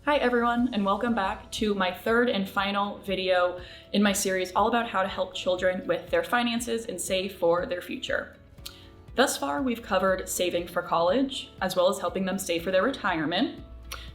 Hi everyone, and welcome back to my third and final video in my series all about how to help children with their finances and save for their future. Thus far, we've covered saving for college, as well as helping them save for their retirement.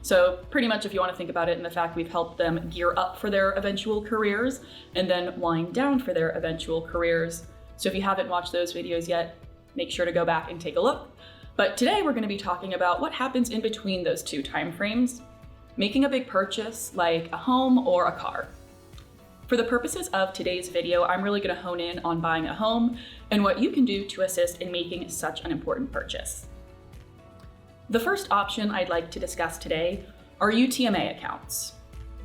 So pretty much if you want to think about it in the fact we've helped them gear up for their eventual careers and then wind down for their eventual careers. So if you haven't watched those videos yet, make sure to go back and take a look. But today we're going to be talking about what happens in between those two time frames. Making a big purchase like a home or a car. For the purposes of today's video, I'm really going to hone in on buying a home and what you can do to assist in making such an important purchase. The first option I'd like to discuss today are UTMA accounts.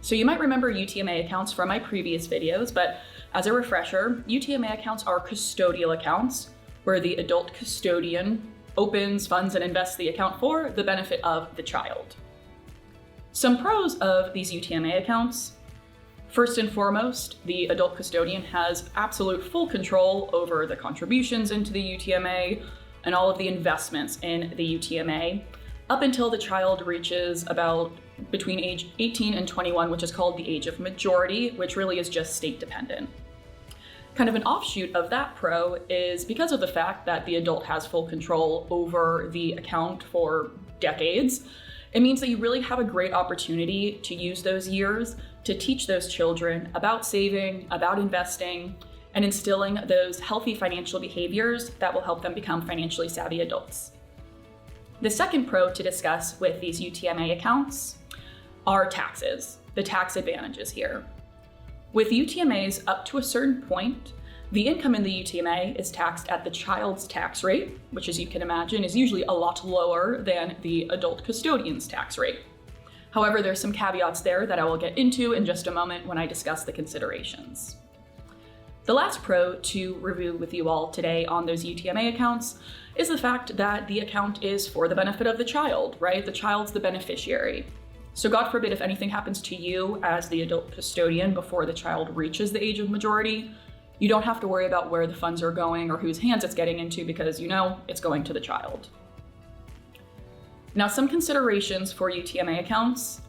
So you might remember UTMA accounts from my previous videos, but as a refresher, UTMA accounts are custodial accounts where the adult custodian opens, funds, and invests the account for the benefit of the child. Some pros of these UTMA accounts. First and foremost, the adult custodian has absolute full control over the contributions into the UTMA and all of the investments in the UTMA up until the child reaches about between age 18 and 21, which is called the age of majority, which really is just state dependent. Kind of an offshoot of that pro is because of the fact that the adult has full control over the account for decades. It means that you really have a great opportunity to use those years to teach those children about saving, about investing, and instilling those healthy financial behaviors that will help them become financially savvy adults. The second pro to discuss with these UTMA accounts are taxes, the tax advantages here. With UTMAs up to a certain point, the income in the UTMA is taxed at the child's tax rate, which as you can imagine is usually a lot lower than the adult custodian's tax rate. However, there's some caveats there that I will get into in just a moment when I discuss the considerations. The last pro to review with you all today on those UTMA accounts is the fact that the account is for the benefit of the child, right? The child's the beneficiary. So God forbid if anything happens to you as the adult custodian before the child reaches the age of majority, you don't have to worry about where the funds are going or whose hands it's getting into because you know it's going to the child. Now, some considerations for UTMA accounts.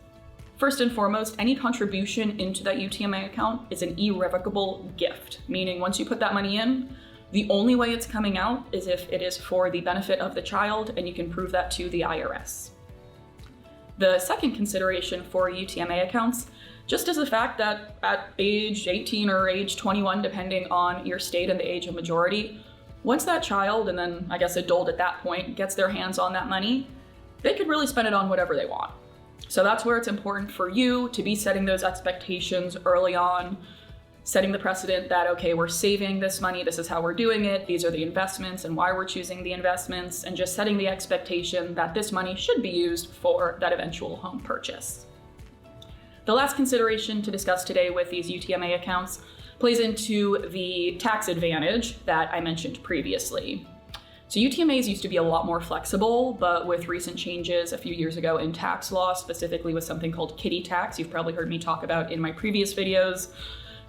First and foremost, any contribution into that UTMA account is an irrevocable gift, meaning once you put that money in, the only way it's coming out is if it is for the benefit of the child and you can prove that to the IRS. The second consideration for UTMA accounts just is the fact that at age 18 or age 21, depending on your state and the age of majority, once that child, and then I guess adult at that point, gets their hands on that money, they could really spend it on whatever they want. So that's where it's important for you to be setting those expectations early on, setting the precedent that, okay, we're saving this money, this is how we're doing it, these are the investments and why we're choosing the investments, and just setting the expectation that this money should be used for that eventual home purchase. The last consideration to discuss today with these UTMA accounts plays into the tax advantage that I mentioned previously. So UTMAs used to be a lot more flexible, but with recent changes a few years ago in tax law, specifically with something called kiddie tax, you've probably heard me talk about in my previous videos,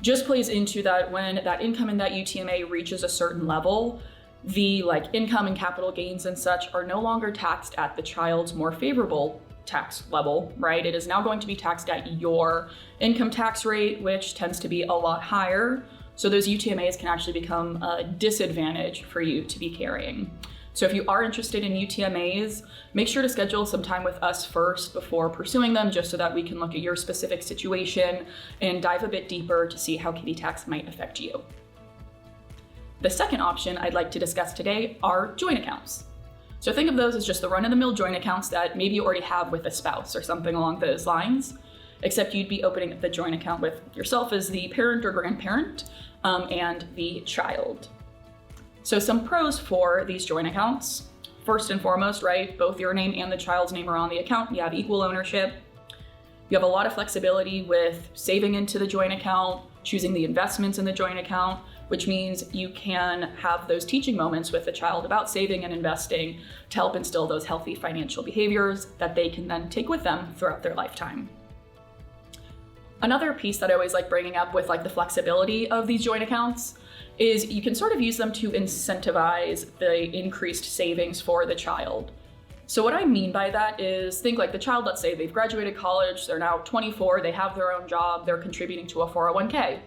just plays into that when that income in that UTMA reaches a certain level, the income and capital gains and such are no longer taxed at the child's more favorable tax level, right? It is now going to be taxed at your income tax rate, which tends to be a lot higher. So those UTMAs can actually become a disadvantage for you to be carrying. So if you are interested in UTMAs, make sure to schedule some time with us first before pursuing them, just so that we can look at your specific situation and dive a bit deeper to see how kiddie tax might affect you. The second option I'd like to discuss today are joint accounts. So think of those as just the run-of-the-mill joint accounts that maybe you already have with a spouse or something along those lines, except you'd be opening the joint account with yourself as the parent or grandparent and the child. So some pros for these joint accounts. First and foremost, right, both your name and the child's name are on the account. You have equal ownership. You have a lot of flexibility with saving into the joint account, choosing the investments in the joint account, which means you can have those teaching moments with the child about saving and investing to help instill those healthy financial behaviors that they can then take with them throughout their lifetime. Another piece that I always like bringing up with the flexibility of these joint accounts is you can sort of use them to incentivize the increased savings for the child. So what I mean by that is, think like the child, let's say they've graduated college, they're now 24, they have their own job, they're contributing to a 401k.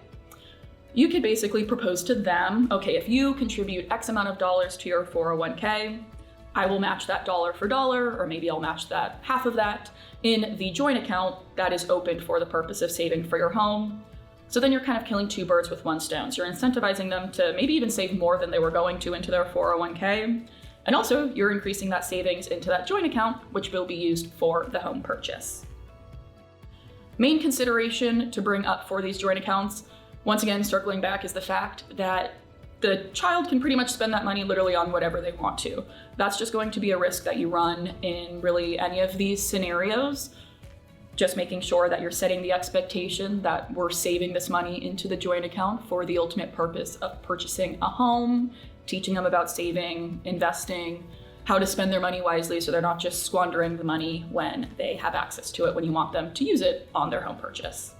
You could basically propose to them, okay, if you contribute X amount of dollars to your 401k, I will match that dollar for dollar, or maybe I'll match that half of that in the joint account that is opened for the purpose of saving for your home. So then you're kind of killing two birds with one stone. So you're incentivizing them to maybe even save more than they were going to into their 401k. And also you're increasing that savings into that joint account, which will be used for the home purchase. Main consideration to bring up for these joint accounts, once again, circling back, is the fact that the child can pretty much spend that money literally on whatever they want to. That's just going to be a risk that you run in really any of these scenarios. Just making sure that you're setting the expectation that we're saving this money into the joint account for the ultimate purpose of purchasing a home, teaching them about saving, investing, how to spend their money wisely so they're not just squandering the money when they have access to it, when you want them to use it on their home purchase.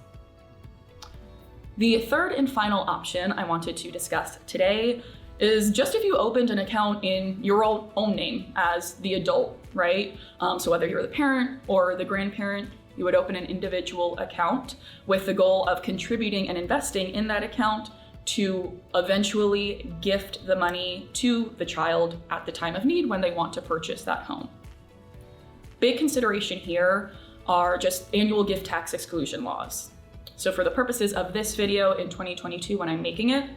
The third and final option I wanted to discuss today is just if you opened an account in your own name as the adult, right? So whether you're the parent or the grandparent, you would open an individual account with the goal of contributing and investing in that account to eventually gift the money to the child at the time of need when they want to purchase that home. Big consideration here are just annual gift tax exclusion laws. So for the purposes of this video in 2022, when I'm making it,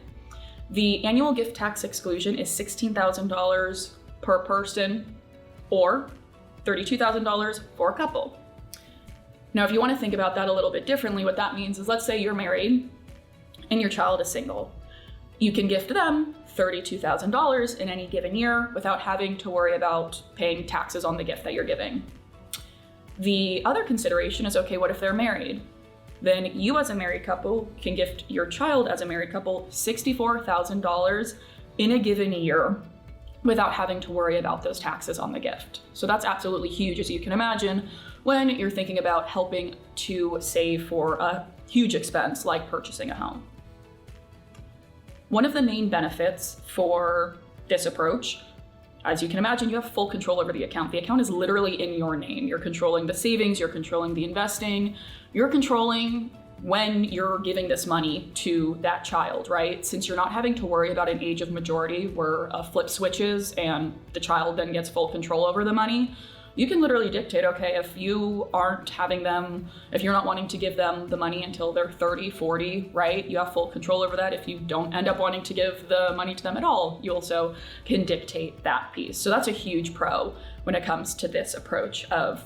the annual gift tax exclusion is $16,000 per person or $32,000 for a couple. Now, if you want to think about that a little bit differently, what that means is, let's say you're married and your child is single. You can gift them $32,000 in any given year without having to worry about paying taxes on the gift that you're giving. The other consideration is, okay, what if they're married? Then you as a married couple can gift your child as a married couple $64,000 in a given year without having to worry about those taxes on the gift. So that's absolutely huge, as you can imagine, when you're thinking about helping to save for a huge expense like purchasing a home. One of the main benefits for this approach, as you can imagine, you have full control over the account. The account is literally in your name. You're controlling the savings, you're controlling the investing, you're controlling when you're giving this money to that child, right? Since you're not having to worry about an age of majority where a flip switches and the child then gets full control over the money, you can literally dictate, okay, if you aren't having them, if you're not wanting to give them the money until they're 30, 40, right? You have full control over that. If you don't end up wanting to give the money to them at all, you also can dictate that piece. So that's a huge pro when it comes to this approach of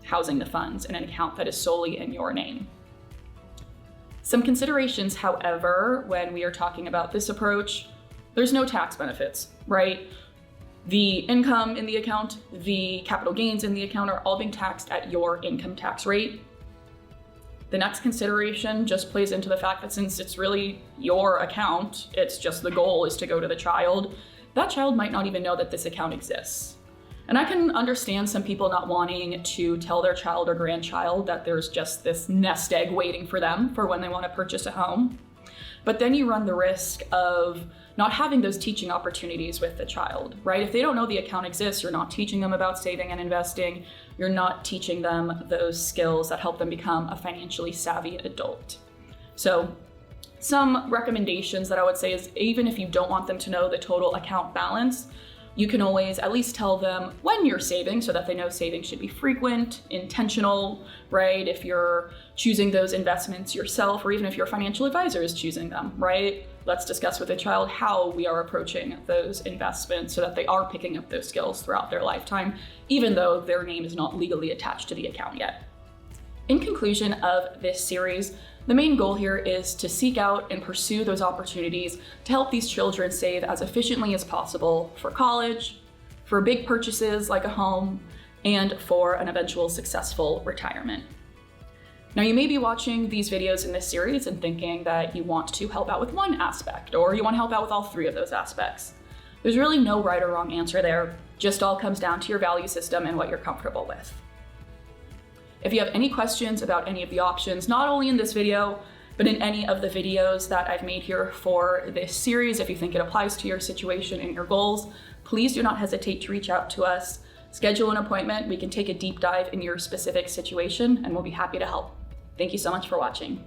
housing the funds in an account that is solely in your name. Some considerations, however, when we are talking about this approach, there's no tax benefits, right? The income in the account, the capital gains in the account are all being taxed at your income tax rate. The next consideration just plays into the fact that since it's really your account, it's just the goal is to go to the child, that child might not even know that this account exists. And I can understand some people not wanting to tell their child or grandchild that there's just this nest egg waiting for them for when they want to purchase a home. But then you run the risk of not having those teaching opportunities with the child, right? If they don't know the account exists, you're not teaching them about saving and investing. You're not teaching them those skills that help them become a financially savvy adult. So some recommendations that I would say is, even if you don't want them to know the total account balance, you can always at least tell them when you're saving so that they know saving should be frequent, intentional, right? If you're choosing those investments yourself, or even if your financial advisor is choosing them, right? Let's discuss with the child how we are approaching those investments so that they are picking up those skills throughout their lifetime, even though their name is not legally attached to the account yet. In conclusion of this series, the main goal here is to seek out and pursue those opportunities to help these children save as efficiently as possible for college, for big purchases like a home, and for an eventual successful retirement. Now, you may be watching these videos in this series and thinking that you want to help out with one aspect, or you want to help out with all three of those aspects. There's really no right or wrong answer there, just all comes down to your value system and what you're comfortable with. If you have any questions about any of the options, not only in this video, but in any of the videos that I've made here for this series, if you think it applies to your situation and your goals, please do not hesitate to reach out to us. Schedule an appointment. We can take a deep dive in your specific situation, and we'll be happy to help. Thank you so much for watching.